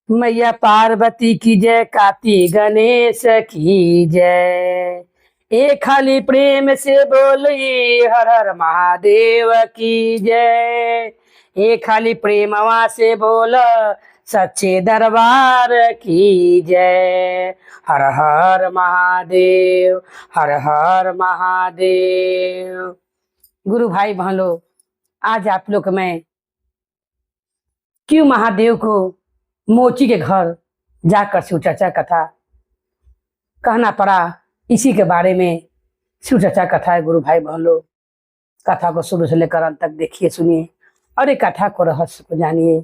मैया पार्वती की जय, कार्तिक गणेश की जय। एक खाली प्रेम से बोलिए हर हर महादेव की जय। एक खाली प्रेमवा से बोल सच्चे दरबार की जय। हर हर महादेव, हर हर महादेव। गुरु भाई बहनों, आज आप लोग मैं क्यों महादेव को मोची के घर जाकर शिव चर्चा कथा कहना पड़ा, इसी के बारे में शिव चर्चा कथा है। गुरु भाई बहन लोग, कथा को शुरू से लेकर अंत तक देखिए, सुनिए और एक कथा को रहस्य को जानिए,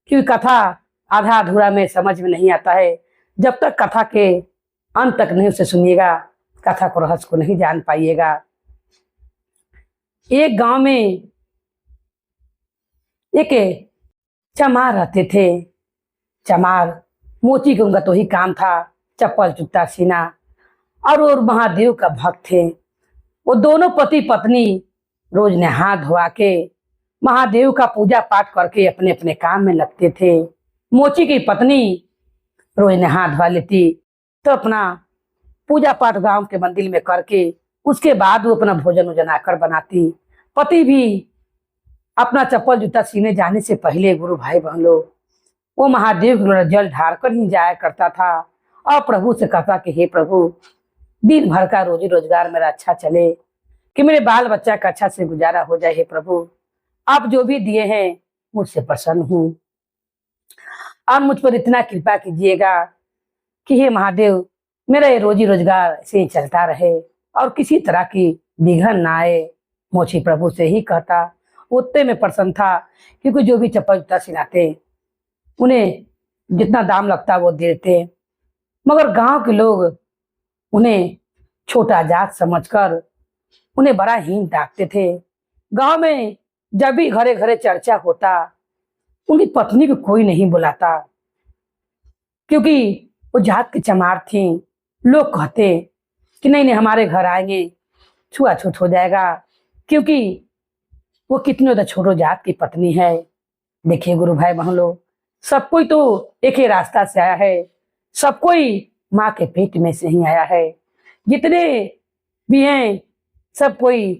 क्योंकि कथा आधा अधूरा में समझ में नहीं आता है। जब तक कथा के अंत तक नहीं उसे सुनिएगा, कथा को रहस्य को नहीं जान पाइएगा। एक गांव में एक चमार रहते थे। चमार मोची के उनका तो ही काम था, चप्पल जूता सीना, और वो महादेव का भक्त थे। वो दोनों पति पत्नी रोज नहा धोआ के महादेव का पूजा पाठ करके अपने अपने काम में लगते थे। मोची की पत्नी रोज नहा धोआ लेती तो अपना पूजा पाठ गांव के मंदिर में करके उसके बाद वो अपना भोजन वोजन आकर बनाती। पति भी अपना चप्पल जूता सीने जाने से पहले, गुरु भाई बहन लोग, वो महादेव के जल ढार कर ही जाया करता था और प्रभु से कहता कि हे प्रभु, दिन भर का रोजी रोजगार मेरा अच्छा चले, कि मेरे बाल बच्चा का अच्छा से गुजारा हो जाए। हे प्रभु, आप जो भी दिए हैं मुझसे प्रसन्न हूँ, आप मुझ पर इतना कृपा कीजिएगा कि हे महादेव, मेरा ये रोजी रोजगार ऐसे ही चलता रहे और किसी तरह की विघ्न ना आए। मोची प्रभु से ही कहता, उतने में प्रसन्न था, क्योंकि जो भी चप्पल जूता सिलाते उन्हें जितना दाम लगता वो देते। मगर गांव के लोग उन्हें छोटा जात समझकर उन्हें बड़ा हीन डांटते थे। गांव में जब भी घरे घरे चर्चा होता, उनकी पत्नी को कोई नहीं बुलाता, क्योंकि वो जात की चमार थी। लोग कहते कि नहीं नहीं, हमारे घर आएंगे छुआछूत हो जाएगा, क्योंकि वो कितने तो छोटो जात की पत्नी है। देखिए गुरु भाई बहन लोग, सब कोई तो एक ही रास्ता से आया है, सब कोई माँ के पेट में से ही आया है। जितने भी हैं सब कोई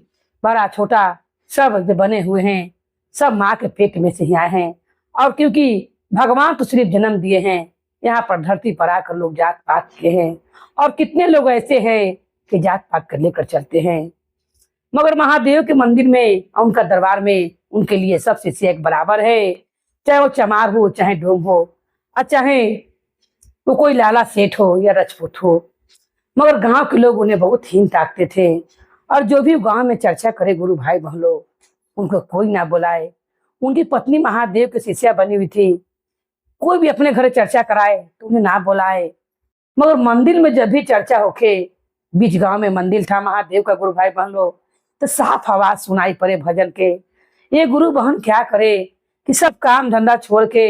बड़ा छोटा सब जो बने हुए हैं, सब माँ के पेट में से ही आए हैं। और क्योंकि भगवान तो सिर्फ जन्म दिए हैं, यहाँ पर धरती पर आकर लोग जात पात के हैं, और कितने लोग ऐसे हैं कि जात पात कर लेकर चलते हैं। मगर महादेव के मंदिर में, उनका दरबार में, उनके लिए सब शिष्य एक बराबर है, चाहे वो चमार हो, चाहे ढोंग हो, और चाहे वो कोई लाला सेठ हो या रजपूत हो। मगर गांव के लोग उन्हें बहुत हीन ताकते थे, और जो भी गांव में चर्चा करे गुरु भाई बहन लोग, उनको कोई ना बुलाए। उनकी पत्नी महादेव की शिष्या बनी हुई थी, कोई भी अपने घर चर्चा कराए तो उन्हें ना बुलाए। मगर मंदिर में जब भी चर्चा होके, बीच गांव में मंदिर था महादेव का, गुरु भाई बहन लोग, तो साफ आवाज सुनाई पड़े भजन के। ये गुरु बहन क्या करे कि सब काम धंधा छोड़ के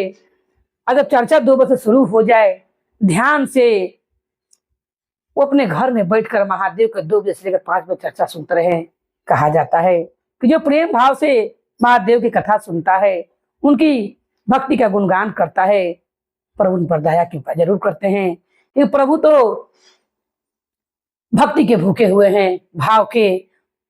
अगर चर्चा 2 बजे शुरू हो जाए, ध्यान से वो अपने घर में बैठकर महादेव के 2 बजे से लेकर 5 बजे चर्चा सुनते रहे। कहा जाता है कि जो प्रेम भाव से महादेव की कथा सुनता है, उनकी भक्ति का गुणगान करता है, प्रभु उन पर दया कृपा जरूर करते हैं। कि प्रभु तो भक्ति के भूखे हुए हैं, भाव के।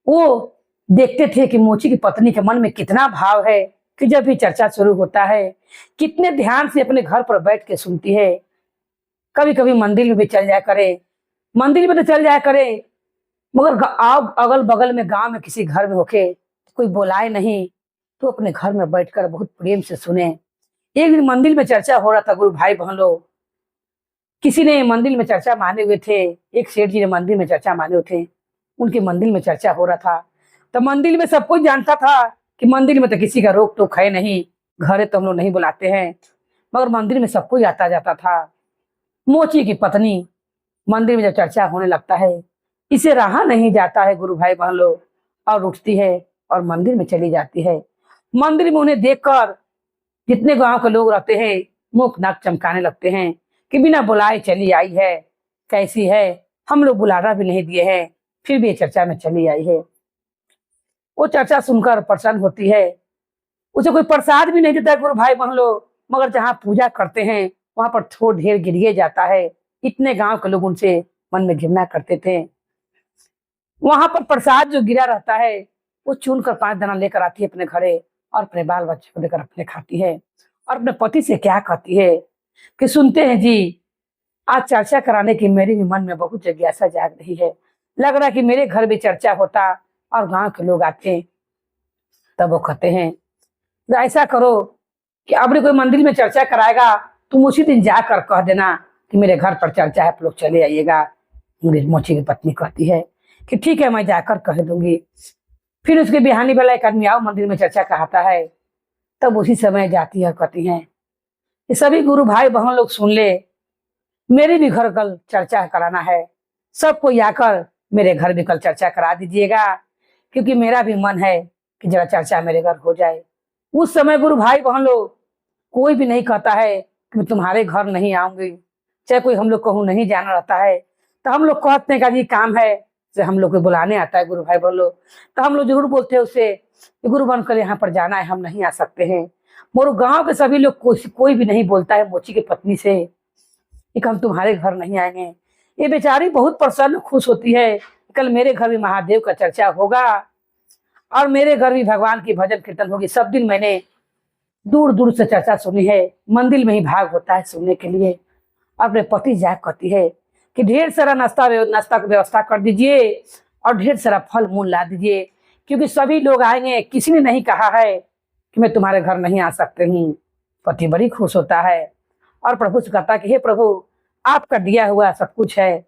वो देखते थे कि मोची की पत्नी के मन में कितना भाव है, कि जब भी चर्चा शुरू होता है कितने ध्यान से अपने घर पर बैठ के सुनती है। कभी कभी मंदिर में भी चल जाया करे, मंदिर में तो चल जाया करे, मगर अगल बगल में गांव में किसी घर में होके कोई बुलाए नहीं, तो अपने घर में बैठकर बहुत प्रेम से सुने। एक दिन मंदिर में चर्चा हो रहा था गुरु भाई बहन लोग, किसी ने मंदिर में चर्चा माने हुए थे, एक सेठ जी ने मंदिर में चर्चा माने हुए थे, उनके मंदिर में चर्चा हो रहा था। तो मंदिर में सब कोई जानता था कि मंदिर में तो किसी का रोक टोक है नहीं, घरे तो हम लोग नहीं बुलाते हैं, मगर मंदिर में सब कोई आता जाता था। मोची की पत्नी मंदिर में जब चर्चा होने लगता है, इसे रहा नहीं जाता है गुरु भाई बहन लोग, और उठती है और मंदिर में चली जाती है। मंदिर में उन्हें देखकर जितने गांव के लोग रहते हैं मुख नाक चमकाने लगते हैं कि बिना बुलाए चली आई है, कैसी है, हम लोग बुलाना भी नहीं दिए हैं, फिर भी ये चर्चा में चली आई है। वो चर्चा सुनकर प्रसन्न होती है, उसे कोई प्रसाद भी नहीं देता गुरु भाई बहन लोग। मगर जहाँ पूजा करते हैं वहां पर थोड़ा ढेर गिरिए जाता है। इतने गांव के लोग उनसे मन में घृणा करते थे। वहां पर प्रसाद जो गिरा रहता है वो चुन कर 5 दाना लेकर आती है अपने घरे और अपने बाल बच्चे को लेकर अपने खाती है। और अपने पति से क्या कहती है कि सुनते हैं जी, आज चर्चा कराने की मेरे भी मन में बहुत जिज्ञासा जाग रही है। लग रहा है कि मेरे घर भी चर्चा होता और गांव के लोग आते। तब वो कहते हैं तो ऐसा करो कि अपने कोई मंदिर में चर्चा कराएगा, तुम उसी दिन जाकर कह देना कि मेरे घर पर चर्चा है, आप लोग चले आइएगा। मेरी मोची की पत्नी कहती है कि ठीक है, मैं जाकर कह दूंगी। फिर उसके बिहानी वाला एक आदमी आओ मंदिर में चर्चा कहता है। तब उसी समय जाती है, कहती हैं कि सभी गुरु भाई बहन लोग सुन ले, मेरे भी घर कल चर्चा कराना है, सबको आकर मेरे घर भी कल चर्चा करा दीजिएगा, क्योंकि मेरा भी मन है कि जरा चर्चा मेरे घर हो जाए। उस समय गुरु भाई बहन लोग कोई भी नहीं कहता है कि मैं तुम्हारे घर नहीं आऊंगी, चाहे कोई हम लोग कहूँ नहीं जाना रहता है तो हम लोग कहते हैं कि जी काम है, से हम लोग को बुलाने आता है गुरु भाई बहन लोग, तो हम लोग जरूर बोलते हैं उससे कि गुरु बनकर यहाँ पर जाना है, हम नहीं आ सकते हैं। मगर गांव के सभी लोग कोई भी नहीं बोलता है मोची की पत्नी से कि हम तुम्हारे घर नहीं आएंगे। ये बेचारी बहुत प्रसन्न खुश होती है, कल मेरे घर भी महादेव का चर्चा होगा और मेरे घर भी भगवान की भजन कीर्तन होगी। सब दिन मैंने दूर दूर से चर्चा सुनी है, मंदिर में ही भाग होता है सुनने के लिए। अपने पति जाग कहती है कि ढेर सारा नाश्ता की व्यवस्था कर दीजिए और ढेर सारा फल मूल ला दीजिए, क्योंकि सभी लोग आएंगे, किसी ने नहीं कहा है कि मैं तुम्हारे घर नहीं आ सकते हूँ। पति बड़ी खुश होता है और प्रभु से कहता है कि हे प्रभु, आपका दिया हुआ सब कुछ है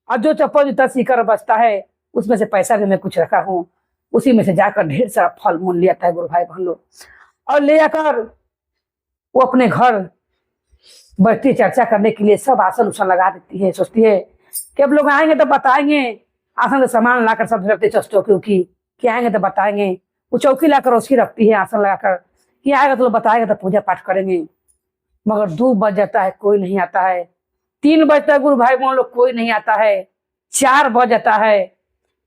और जो चप्पल जूता सीकर बचता है उसमें से पैसा भी मैं कुछ रखा हूँ, उसी में से जाकर ढेर सारा फल मूल ले आता है गुरु भाई बहन लोग और ले आकर वो अपने घर बैठती चर्चा करने के लिए सब आसन उसन लगा देती है। सोचती है कि अब लोग आएंगे तो बताएंगे, आसन का सामान लाकर सब रखते चौकी की कि आएंगे तो बताएंगे। वो चौकी लाकर उसकी रखती है आसन लगाकर कि आएगा तो लोग बताएगा तो पूजा पाठ करेंगे। मगर 2 बज जाता है, कोई नहीं आता है। 3 बजता है, गुरु भाई बहन लोग कोई नहीं आता है। 4 बज जाता है।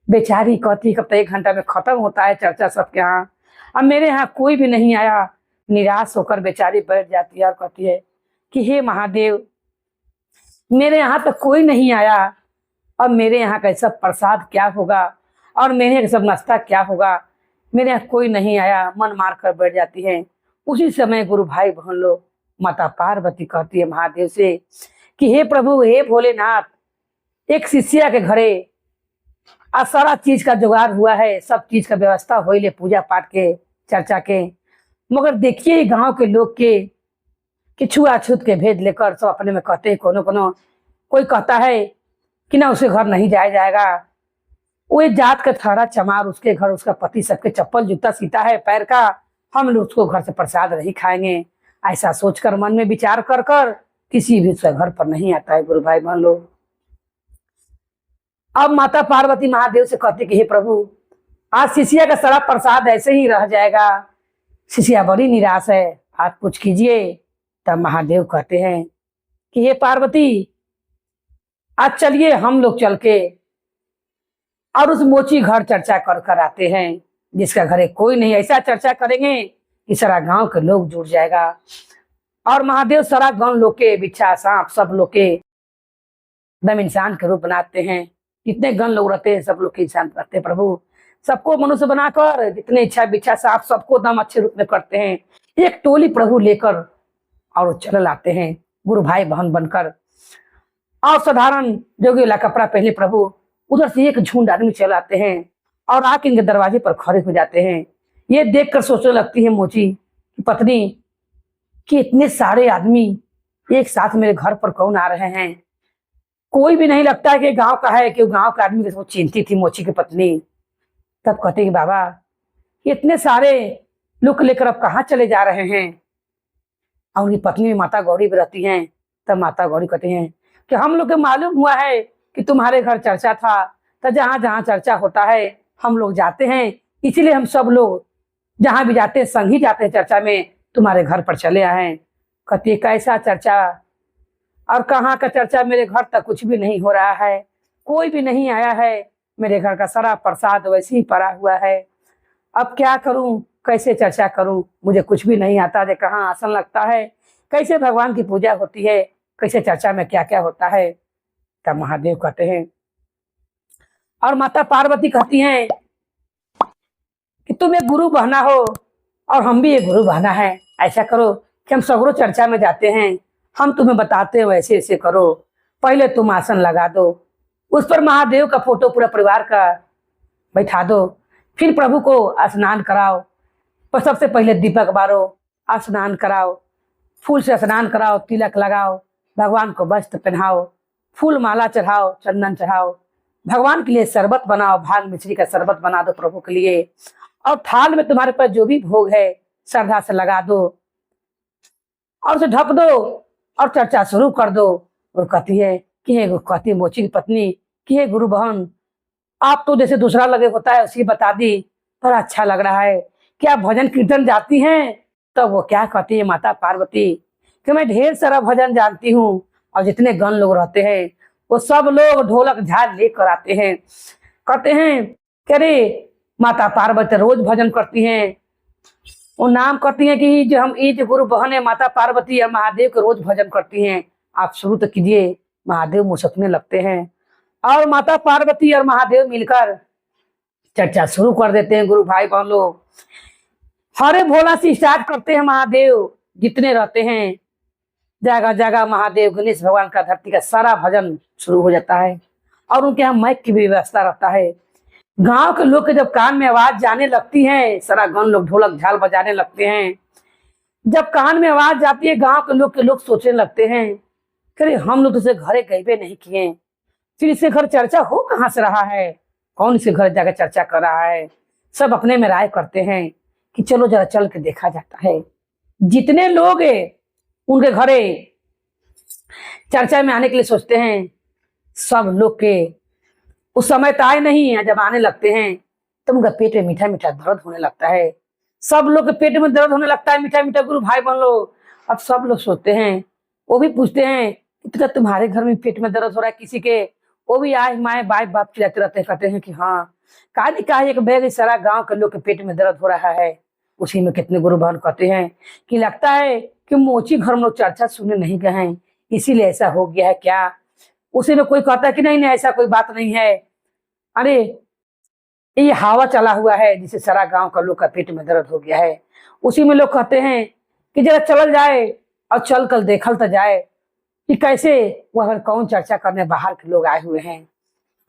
बेचारी कहती कब तक 1 घंटा में खत्म होता है चर्चा सबके यहाँ, अब मेरे यहाँ कोई भी नहीं आया। निराश होकर बेचारी बैठ जाती है और कहती है कि हे महादेव, मेरे यहाँ तक कोई नहीं आया, अब मेरे यहाँ का सब प्रसाद क्या होगा और मेरे यहाँ सब नाश्ता क्या होगा, मेरे यहाँ कोई नहीं आया। मन मार कर बैठ जाती है। उसी समय गुरु भाई बहन लोग, माता पार्वती कहती है महादेव से कि हे प्रभु, हे भोलेनाथ, एक शिष्या के घरे आज सारा चीज का जुगाड़ हुआ है, सब चीज का व्यवस्था हो ले, पूजा पाठ के चर्चा के, मगर देखिए गांव के लोग के छुआछूत के भेद लेकर सब अपने में कहते हैं। कोनो कोनो कोई कहता है कि ना उसके घर नहीं जाया जाएगा, वो एक जात का थाड़ा चमार, उसके घर उसका पति सबके चप्पल जूता सीता है पैर का, हम लोग उसको घर से प्रसाद नहीं खाएंगे। ऐसा सोचकर मन में विचार कर कर किसी भी उसके घर पर नहीं आता है गुरु भाई बहन लोग। अब माता पार्वती महादेव से कहती कि हे प्रभु, आज शिष्या का सारा प्रसाद ऐसे ही रह जाएगा, शिष्या बड़ी निराश है, आप कुछ कीजिए। तब महादेव कहते हैं कि हे पार्वती, आज चलिए हम लोग चल के और उस मोची घर चर्चा कर कर आते हैं, जिसका घरे कोई नहीं। ऐसा चर्चा करेंगे कि सारा गांव के लोग जुड़ जाएगा और महादेव सारा गांव लोग के बिच्छा सांप सब लोग के दम इंसान के रूप बनाते हैं। जितने गण लोग रहते हैं सब लोग के इंसान रहते हैं। प्रभु सबको मनुष्य बनाकर जितने इच्छा बिच्छा सांप सबको दम अच्छे रूप में करते हैं। एक टोली प्रभु लेकर और चल आते हैं गुरु भाई बहन बनकर। और साधारण जोगी कपड़ा पहले प्रभु उधर से एक झुंड आदमी चल आते हैं और आके इनके दरवाजे पर खड़े हो जाते हैं। ये देखकर सोचने लगती है मोची की पत्नी कि इतने सारे आदमी एक साथ मेरे घर पर कौन आ रहे हैं, कोई भी नहीं लगता है कि गांव का है, कि गांव का आदमी को चिंती थी मोची की पत्नी। तब कहते कि बाबा, इतने सारे लोग लेकर अब कहाँ चले जा रहे हैं। और उनकी पत्नी माता गौरी भी रहती हैं। तब माता गौरी कहते हैं कि हम लोग को मालूम हुआ है कि तुम्हारे घर चर्चा था, तो जहाँ जहाँ चर्चा होता है हम लोग जाते हैं, इसीलिए हम सब लोग जहाँ भी जाते हैं संग ही जाते हैं चर्चा में, तुम्हारे घर पर चले आए। कहती है कैसा चर्चा और कहाँ का चर्चा, मेरे घर तक कुछ भी नहीं हो रहा है, कोई भी नहीं आया है, मेरे घर का सारा प्रसाद वैसे ही पड़ा हुआ है, अब क्या करूं। कैसे चर्चा करूं, मुझे कुछ भी नहीं आता है, कहाँ आसन लगता है, कैसे भगवान की पूजा होती है, कैसे चर्चा में क्या क्या होता है। तब महादेव कहते हैं और माता पार्वती कहती हैं कि तुम एक गुरु बहना हो और हम भी एक गुरु बहना है। ऐसा करो कि हम सगरों चर्चा में जाते हैं, हम तुम्हें बताते हो ऐसे ऐसे करो। पहले तुम आसन लगा दो, उस पर महादेव का फोटो पूरा परिवार का बैठा दो, फिर प्रभु को स्नान कराओ। पर सबसे पहले दीपक बारो, स्नान कराओ, फूल से स्नान कराओ, तिलक लगाओ, भगवान को वस्त्र पहनाओ, फूल माला चढ़ाओ, चंदन चढ़ाओ, भगवान के लिए शरबत बनाओ, भांग मिश्री का शरबत बना दो प्रभु के लिए, और थाल में तुम्हारे पास जो भी भोग है श्रद्धा से लगा दो और उसे ढक दो और चर्चा शुरू कर दो। और कहती है कि कहती है मोची की पत्नी कि हे गुरु बहन, आप तो जैसे दूसरा लगे होता है उसी बता दी, पर अच्छा लग रहा है, क्या भजन कीर्तन जाती हैं? तब वो क्या कहती है माता पार्वती कि मैं ढेर सारा भजन जानती हूँ, और जितने गण लोग रहते हैं वो सब लोग ढोलक झाल लेकर आते हैं। कहते हैं कि अरे माता पार्वती रोज भजन करती हैं, वो नाम करती हैं कि जो हम ये जो गुरु बहन है माता पार्वती और महादेव के रोज भजन करती हैं, आप शुरू तो कीजिए। महादेव मुस्कने लगते हैं और माता पार्वती और महादेव मिलकर चर्चा शुरू कर देते हैं। गुरु भाई बहन लोग हरे भोला से स्टार्ट करते हैं। महादेव जितने रहते हैं जगह जगह महादेव गणेश भगवान का धरती का सारा भजन शुरू हो जाता है, और उनके यहाँ माइक की भी व्यवस्था रहता है। गांव के लोग के जब कान में आवाज जाने लगती है, सारा गण लोग ढोलक झाल बजाने लगते हैं। जब कान में आवाज जाती है गांव के लोग सोचने लगते हैं कि हम लोग तो इसे घरे गए नहीं किए, फिर इससे घर चर्चा हो कहाँ से रहा है, कौन इसे घर जाकर चर्चा कर रहा है। सब अपने में राय करते हैं कि चलो जरा चल के देखा जाता है। जितने लोग उनके घरे चर्चा में आने के लिए सोचते हैं, सब लोग के उस समय तो आए नहीं है, जब आने लगते हैं तो उनका पेट में मीठा मीठा दर्द होने लगता है। सब लोग के पेट में दर्द होने लगता है मीठा मीठा। गुरु भाई बहन लोग अब सब लोग सोचते हैं, वो भी पूछते हैं इतना तुम्हारे घर में पेट में दर्द हो रहा है किसी के, वो भी आए माए बाय बाप खिलाते रहते हैं। कहते हैं कि हाँ कहा एक बैग सारा गांव के लोग के पेट में दर्द हो रहा है। उसी में कितने गुरु बहन कहते हैं कि लगता है कि मोची घर में लोग चर्चा सुनने नहीं गए हैं, इसीलिए ऐसा हो गया है क्या। उसी में कोई कहता है कि नहीं नहीं ऐसा कोई बात नहीं है, अरे ये हवा चला हुआ है जिससे सारा गांव का लोग का पेट में दर्द हो गया है। उसी में लोग कहते हैं कि जरा चल जाए और चल कर देखल तो जाए कि कैसे वो अगर कौन चर्चा करने बाहर के लोग आए हुए हैं।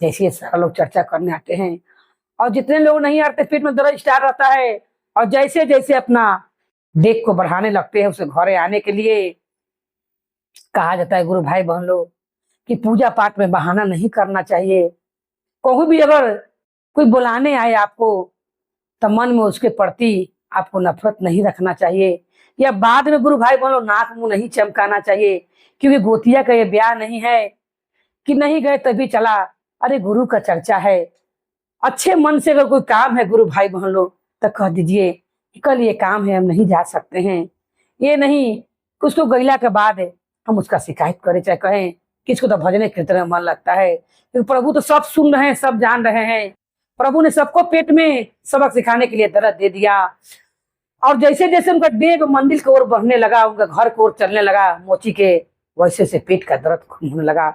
जैसे सारा लोग चर्चा करने आते हैं और जितने लोग नहीं आते पेट में दर्द स्टार्ट रहता है, और जैसे जैसे अपना देख को बढ़ाने लगते हैं उसे घरे आने के लिए। कहा जाता है गुरु भाई बहन लोग कि पूजा पाठ में बहाना नहीं करना चाहिए। कहूँ भी अगर कोई बुलाने आए आपको तो मन में उसके प्रति आपको नफरत नहीं रखना चाहिए, या बाद में गुरु भाई बहन लोग नाक मुंह नहीं चमकाना चाहिए, क्योंकि गोतिया का ये ब्याह नहीं है कि नहीं गए तभी चला। अरे गुरु का चर्चा है, अच्छे मन से अगर कोई काम है गुरु भाई बहन लोग तो कह दीजिए कि कल ये काम है हम नहीं जा सकते हैं। ये नहीं कि उसको गैला के बाद हम उसका शिकायत करें, चाहे कहें किसको तो भजने कीर्तन में मन लगता है, क्योंकि प्रभु तो सब सुन रहे हैं, सब जान रहे हैं। प्रभु ने सबको पेट में सबक सिखाने के लिए दर्द दे दिया, और जैसे जैसे उनका देह मंदिर की ओर बढ़ने लगा, उनका घर की ओर चलने लगा मोची के, वैसे से पेट का दर्द होने लगा।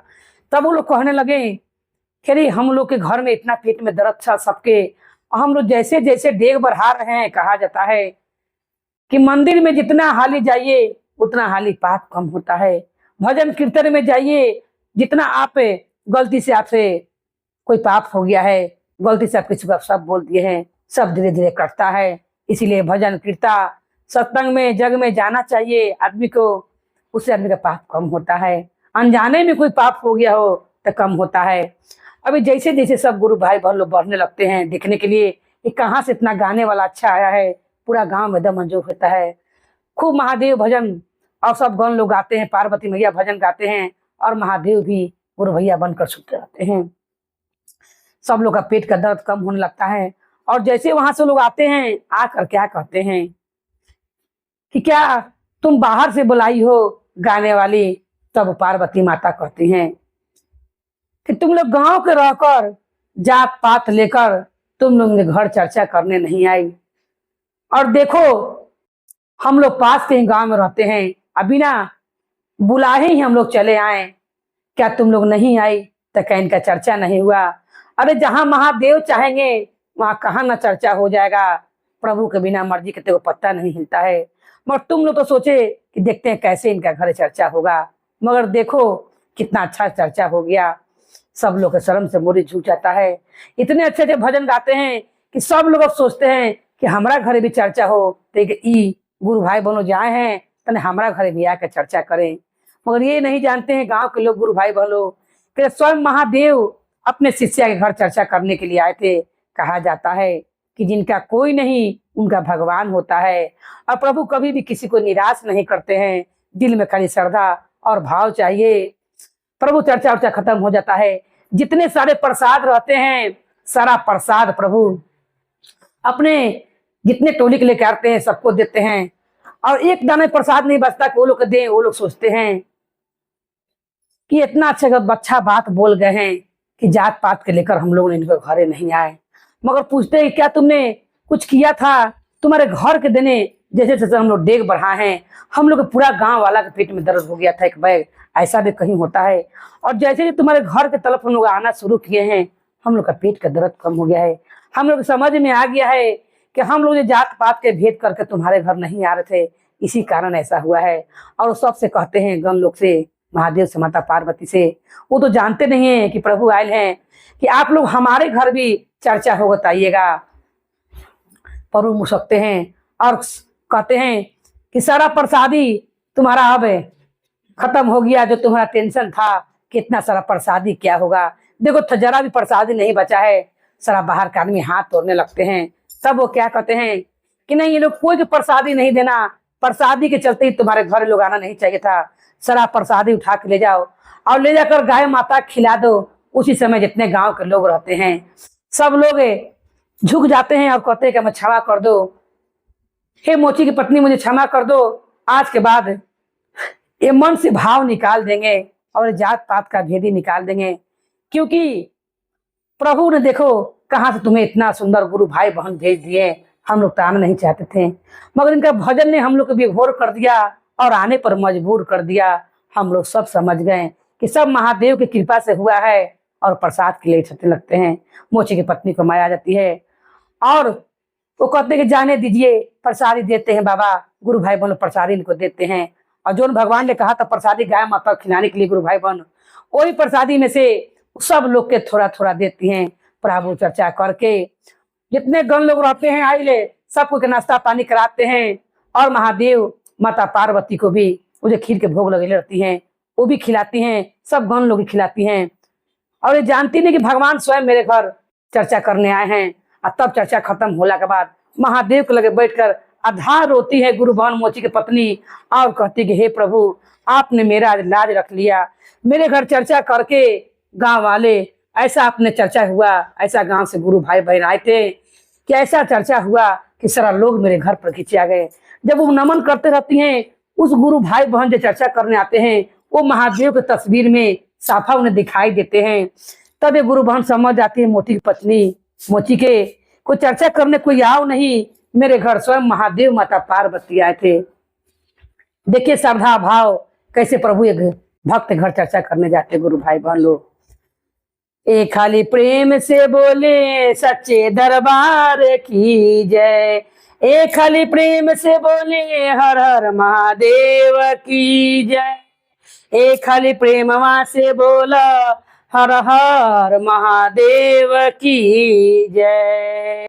तब वो लोग कहने लगे कि अरे हम लोग के घर में इतना पेट में दर्द था सबके, और हम लोग जैसे जैसे देह बढ़ा रहे हैं। कहा जाता है कि मंदिर में जितना हाली जाइए उतना हाली पाप कम होता है। भजन कीर्तन में जाइए, जितना आप गलती से आपसे कोई पाप हो गया है, गलती से आप किसी को सब बोल दिए हैं, सब धीरे धीरे कटता है। इसीलिए भजन कीर्तन सत्संग में जग में जाना चाहिए आदमी को, उससे आदमी का पाप कम होता है। अनजाने में कोई पाप हो गया हो तो कम होता है। अभी जैसे जैसे सब गुरु भाई बहन लोग बढ़ने लगते हैं देखने के लिए कि कहाँ से इतना गाने वाला अच्छा आया है, पूरा गांव में दम मंजूर होता है। खूब महादेव भजन और सब गण लोग गाते हैं, पार्वती मैया भजन गाते हैं, और महादेव भी गुरु भैया बनकर सुनते रहते हैं। सब लोग का पेट का दर्द कम होने लगता है। और जैसे वहां से लोग आते हैं आकर क्या कहते हैं कि क्या तुम बाहर से बुलाई हो गाने वाली। तब पार्वती माता कहती हैं कि तुम लोग गांव के रहकर जात पात लेकर तुम लोग घर चर्चा करने नहीं आई, और देखो, हम लोग पास के ही गांव में रहते हैं, अभी ना बुलाए ही हम लोग चले आए, क्या तुम लोग नहीं आई? तो क्या इनका चर्चा नहीं हुआ? अरे जहां महादेव चाहेंगे वहां कहाँ ना चर्चा हो जाएगा। प्रभु के बिना मर्जी के तो पत्ता नहीं हिलता है। मगर तुम लोग तो सोचे कि देखते हैं कैसे इनका घर चर्चा होगा, मगर देखो कितना अच्छा चर्चा हो गया। सब लोग के शर्म से मोरी झुक जाता है। इतने अच्छे अच्छे भजन गाते हैं कि सब लोग अब सोचते हैं कि हमारा घर भी चर्चा हो, तो ई गुरु भाई बनो जाए हैं तने हमारा घर भी आकर चर्चा करें। मगर ये नहीं जानते हैं गांव के लोग, गुरु भाई बनो, कि स्वयं महादेव अपने शिष्या के घर चर्चा करने के लिए आए थे। कहा जाता है कि जिनका कोई नहीं उनका भगवान होता है, और प्रभु कभी भी किसी को निराश नहीं करते हैं। दिल में खाली श्रद्धा और भाव चाहिए, प्रभु चर्चा उर्चा खत्म हो जाता है। जितने सारे प्रसाद रहते हैं, सारा प्रसाद प्रभु अपने जितने टोली के लेके आते हैं सबको देते हैं, और एक दाने प्रसाद नहीं बचता कि वो लोग दें। वो लोग सोचते हैं कि इतना अच्छा बात बोल गए हैं कि जात पात के लेकर हम लोग इनके घरे नहीं आए। मगर पूछते हैं क्या तुमने कुछ किया था तुम्हारे घर के देने? जैसे जैसे हम लोग डेग बढ़ा हैं, हम लोग पूरा गांव वाला के पेट में दर्द हो गया था एक बैग, ऐसा भी कहीं होता है। और जैसे तुम्हारे घर के तरफ हम लोग आना शुरू किए हैं, हम लोग का पेट का दर्द कम हो गया है। हम लोग समझ में आ गया है कि हम लोग जात पात के भेद करके तुम्हारे घर नहीं आ रहे थे, इसी कारण ऐसा हुआ है। और वो सबसे कहते हैं गण लोग से, महादेव से, माता पार्वती से, वो तो जानते नहीं है कि प्रभु आए हैं कि आप लोग हमारे घर भी चर्चा हो बताइएगा। प्रभु मुस्कते हैं और कहते हैं कि सारा प्रसादी तुम्हारा अब खत्म हो गया, जो तुम्हारा टेंशन था कितना सारा प्रसादी क्या होगा, देखो जरा भी प्रसादी नहीं बचा है। सारा बाहर का आदमी हाथ तोड़ने लगते हैं। तब वो क्या कहते हैं कि नहीं, ये लोग कोई भी प्रसादी नहीं देना, प्रसादी के चलते ही तुम्हारे घर लोग आना नहीं चाहिए था। सारा प्रसादी उठा के ले जाओ और ले जाकर गाय माता खिला दो। उसी समय जितने गांव के लोग रहते हैं सब लोग झुक जाते हैं और कहते हैं कि हमें क्षमा कर दो, हे मोची की पत्नी मुझे क्षमा कर दो। आज के बाद ये मन से भाव निकाल देंगे और जात पात का भेदी निकाल देंगे, क्योंकि प्रभु ने देखो कहाँ से तुम्हें इतना सुंदर गुरु भाई बहन भेज दिए। हम लोग तो आना नहीं चाहते थे, मगर इनका भजन ने हम लोग को विभोर कर दिया और आने पर मजबूर कर दिया। हम लोग सब समझ गए कि सब महादेव की कृपा से हुआ है, और प्रसाद के लिए छते लगते हैं। मोची की पत्नी को माया जाती है और वो कहते हैं कि जाने दीजिए, प्रसादी देते हैं बाबा, गुरु भाई बहन प्रसादी इनको देते हैं। और जो भगवान ने कहा था प्रसादी गाय माता खिलाने के लिए गुरु भाई बहन, वही प्रसादी में से सब लोग के थोड़ा थोड़ा देती हैं। प्रभु चर्चा करके जितने गण लोग रहते हैं आइले सबको के नाश्ता पानी कराते हैं, और महादेव माता पार्वती को भी मुझे खीर के भोग लगे रहती हैं, वो भी खिलाती हैं, सब गण लोग खिलाती हैं। और ये जानती नहीं कि भगवान स्वयं मेरे घर चर्चा करने आए हैं। और तब चर्चा खत्म होने के बाद महादेव के लगे बैठकर आधार रोती है गुरु बहन मोची की पत्नी, और कहती कि हे प्रभु, आपने मेरा आज लाज रख लिया। मेरे घर चर्चा करके गांव वाले ऐसा आपने चर्चा हुआ, ऐसा गांव से गुरु भाई बहन आए थे कि ऐसा चर्चा हुआ कि सारा लोग मेरे घर पर खींचे आ गए। जब वो नमन करते रहती हैं, उस गुरु भाई बहन जो चर्चा करने आते हैं वो महादेव की तस्वीर में साफा उन्हें दिखाई देते हैं। तब ये गुरु बहन समझ जाती है मोती की पत्नी, मोची के कोई चर्चा करने कोई आओ नहीं, मेरे घर स्वयं महादेव माता पार्वती आए थे। देखिए श्रद्धा भाव कैसे प्रभु एक भक्त घर चर्चा करने जाते गुरु भाई बहन लोग। एक खाली प्रेम से बोले सच्चे दरबार की जय, एक खाली प्रेम से बोले हर हर महादेव की जय, एक खाली प्रेम वहां से बोला हर हर महादेव की जय।